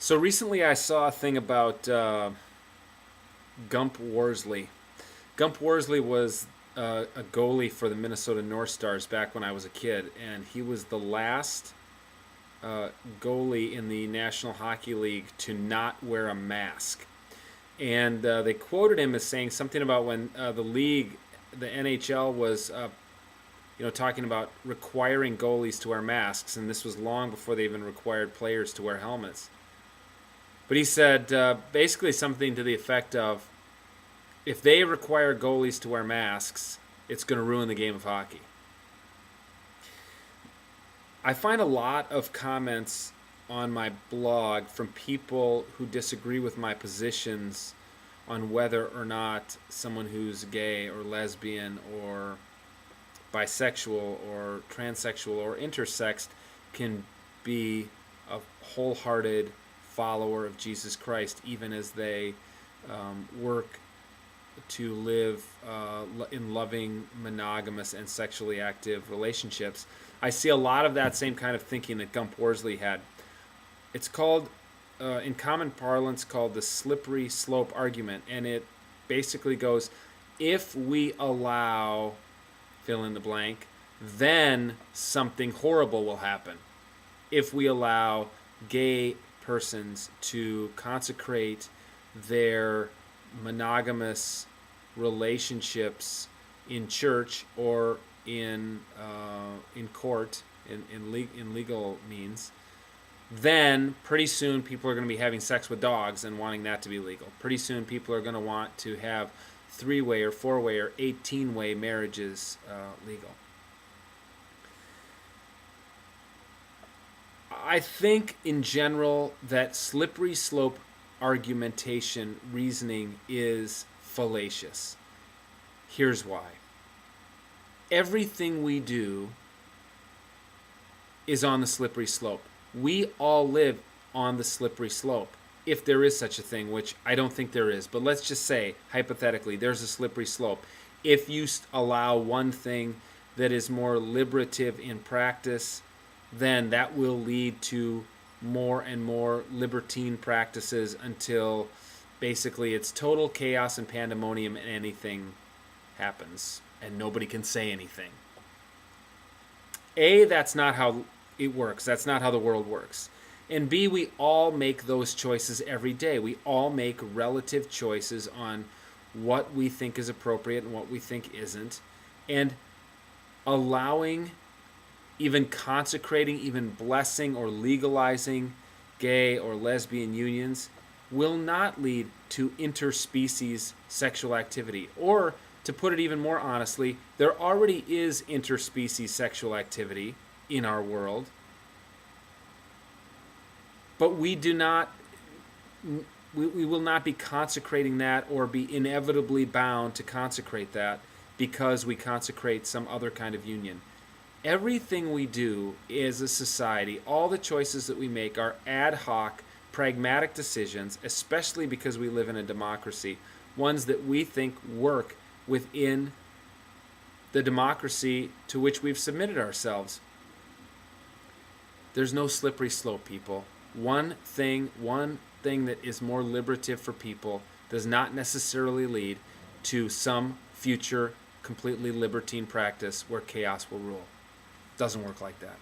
So recently I saw a thing about Gump Worsley. Gump Worsley was a goalie for the Minnesota North Stars back when I was a kid, and he was the last uh, goalie in the National Hockey League to not wear a mask. And they quoted him as saying something about when the league, the NHL, was talking about requiring goalies to wear masks, and this was long before they even required players to wear helmets. But he said basically something to the effect of, if they require goalies to wear masks, it's going to ruin the game of hockey. I find a lot of comments on my blog from people who disagree with my positions on whether or not someone who's gay or lesbian or bisexual or transsexual or intersexed can be a wholehearted follower of Jesus Christ, even as they work to live in loving, monogamous, and sexually active relationships. I see a lot of that same kind of thinking that Gump Worsley had. It's called, in common parlance, called the slippery slope argument, and it basically goes, if we allow fill in the blank, then something horrible will happen. If we allow gay persons to consecrate their monogamous relationships in church or in court in legal means, then pretty soon people are going to be having sex with dogs and wanting that to be legal. Pretty soon people are going to want to have three-way or four-way or 18-way marriages legal. I think in general that slippery slope argumentation reasoning is fallacious. Here's why. Everything we do is on the slippery slope. We all live on the slippery slope, if there is such a thing, which I don't think there is. But let's just say, hypothetically, there's a slippery slope. If you allow one thing that is more liberative in practice, then that will lead to more and more libertine practices until basically it's total chaos and pandemonium and anything happens and nobody can say anything. A, that's not how it works. That's not how the world works. And B, we all make those choices every day. We all make relative choices on what we think is appropriate and what we think isn't. And allowing, even consecrating, even blessing or legalizing gay or lesbian unions will not lead to interspecies sexual activity. Or, to put it even more honestly, there already is interspecies sexual activity in our world. But we will not be consecrating that or be inevitably bound to consecrate that because we consecrate some other kind of union. Everything we do as a society, all the choices that we make are ad hoc, pragmatic decisions, especially because we live in a democracy, ones that we think work within the democracy to which we've submitted ourselves. There's no slippery slope, people. One thing that is more liberative for people does not necessarily lead to some future completely libertine practice where chaos will rule. It doesn't work like that.